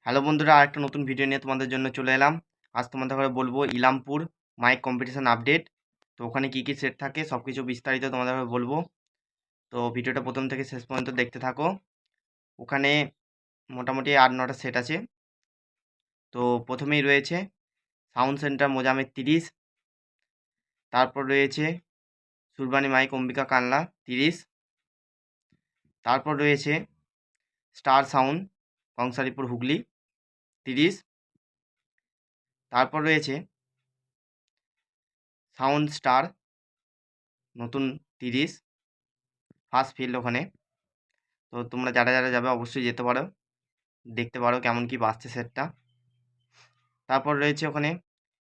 Hello বন্ধুরা, আরেকটা নতুন ভিডিও নিয়ে তোমাদের জন্য চলে এলাম। আজ তোমাদের ঘরে বলবো ইলামপুর মাইক কম্পিটিশন আপডেট। তো ওখানে কী কী সেট থাকে সব কিছু বিস্তারিত তোমাদের ঘরে বলবো। তো ভিডিওটা প্রথম থেকে শেষ পর্যন্ত দেখতে থাকো। ওখানে মোটামুটি 8-9টা সেট আছে। তো প্রথমেই রয়েছে সাউন্ড সেন্টার মোজামের 30। তারপর রয়েছে সুরবানি মাইক অম্বিকা কানলা 30। তারপর রয়েছে স্টার সাউন্ড কংসারিপুর হুগলি 30। তারপর রয়েছে সাউন্ড স্টার নতুন 30 ফার্স্ট ফিল্ড ওখানে। তো তোমরা যারা যারা যাবে অবশ্যই যেতে পারো, দেখতে পারো কেমন কি বাজছে সেটটা। তারপর রয়েছে ওখানে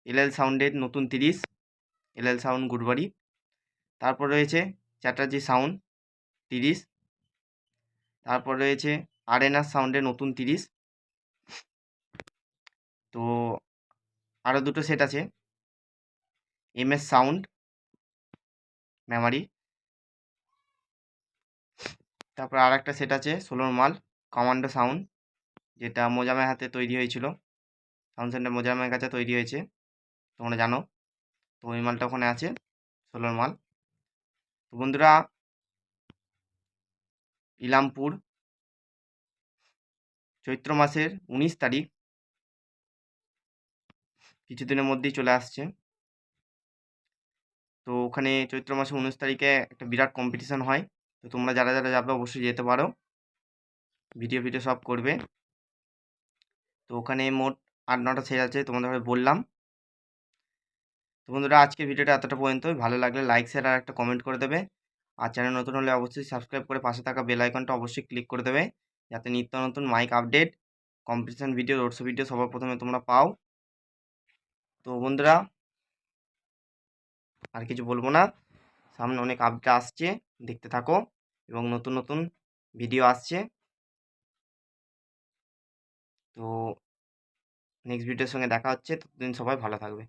এলএল সাউন্ডের নতুন 30, এলএল সাউন্ড গুড়বাড়ি। তারপর রয়েছে চ্যাটার্জি সাউন্ড 30। তারপর রয়েছে আরএনআর সাউন্ডের নতুন 30। তো আরও দুটো সেট আছে, এমএস সাউন্ড মেমারি। তারপর আর একটা সেট আছে 16 মাল কমান্ডো সাউন্ড, যেটা মোজামের হাতে তৈরি হয়েছিল। সাউন্ড সেন্টার মোজামের কাছে তৈরি হয়েছে, তোমরা জানো। তো ওই মালটা ওখানে আছে 16 মাল। তো বন্ধুরা, ইলামপুর চৈত্র মাসের 19 তারিখ, কিছুদিনের মধ্যেই চলে আসছে। তো ওখানে চৈত্র মাসের 19 তারিখে একটা বিরাট কম্পিটিশান হয়। তো তোমরা যারা যারা যাবে অবশ্যই যেতে পারো, ভিডিও ফিডিও সব করবে। তো ওখানে মোট 8-9টা সেট আছে, তোমাদের বললাম। তো বন্ধুরা, আজকের ভিডিওটা এতটা পর্যন্তই। ভালো লাগলে লাইক শেয়ার আর একটা কমেন্ট করে দেবে। আর চ্যানেল নতুন হলে অবশ্যই সাবস্ক্রাইব করে পাশে থাকা বেল আইকনটা অবশ্যই ক্লিক করে দেবে, যাতে নিত্য নতুন mic update, competition video, road show video সবার প্রথমে তোমরা পাও। তো বন্ধুরা, আর কিছু বলবো না। সামনে অনেক আপডেট আসছে, দেখতে থাকো, এবং নতুন নতুন ভিডিও আসছে। তো নেক্সট ভিডিওর সঙ্গে দেখা হচ্ছে, ততদিন সবাই ভালো থাকবে।